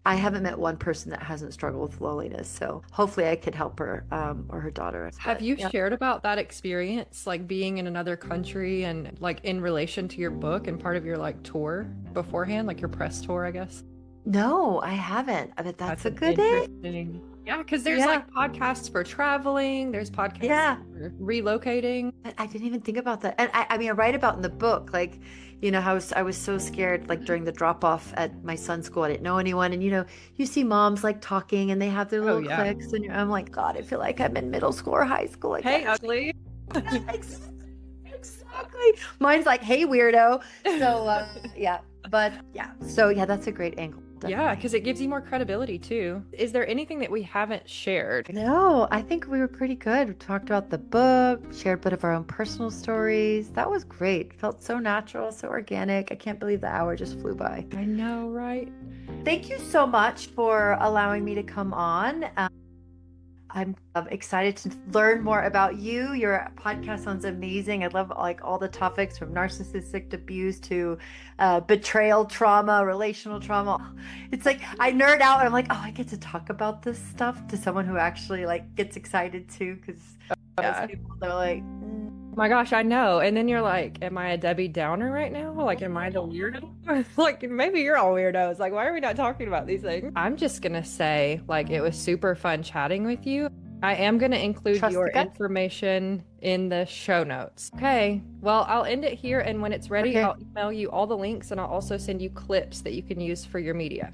I haven't met one person that hasn't struggled with loneliness, so hopefully I could help her or her daughter. Have But you yeah. shared about that experience, like being in another country and like in relation to your book and part of your like tour beforehand, like your press tour, I guess? No, I haven't. But That's that's a an good day. interesting. Yeah, because there's Yeah, like podcasts for traveling, there's podcasts yeah. for relocating. I didn't even think about that. And I mean, I write about in the book, like, I was so scared, like during the drop off at my son's school, I didn't know anyone. And you see moms like talking and they have their Oh little yeah. cliques, and I'm like, God, I feel like I'm in middle school or high school Hey, again. ugly. Yeah, exactly. Mine's like, hey, weirdo. So, yeah. But yeah, so yeah, that's a great angle. Yeah, Definitely. because it gives you more credibility too. Is there anything that we haven't shared? No, I think we were pretty good. We talked about the book, shared a bit of our own personal stories. That was great. Felt so natural, so organic. I can't believe the hour just flew by. I know, right? Thank you so much for allowing me to come on. I'm excited to learn more about you. Your podcast sounds amazing. I love like all the topics from narcissistic abuse to betrayal trauma, relational trauma. It's like I nerd out and I'm like, oh, I get to talk about this stuff to someone who actually like gets excited too. Because most Yeah. people they're like, My gosh, I know. And then you're like, am I a Debbie Downer right now? Like, am I the weirdo? Like, maybe you're all weirdos. Like, why are we not talking about these things? I'm just gonna say, like, it was super fun chatting with you. I am gonna include trust your the gut. information in the show notes. Okay, well, I'll end it here, and when it's ready, Okay, I'll email you all the links, and I'll also send you clips that you can use for your media.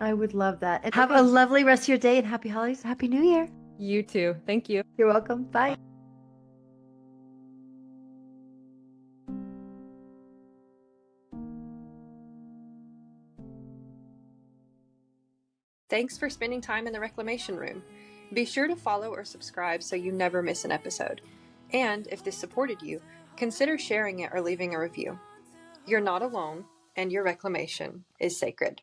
I would love that. And have Okay. a lovely rest of your day and happy holidays, happy New Year. You too. Thank you. You're welcome. Bye. Thanks for spending time in the Reclamation Room. Be sure to follow or subscribe so you never miss an episode. And if this supported you, consider sharing it or leaving a review. You're not alone, and your reclamation is sacred.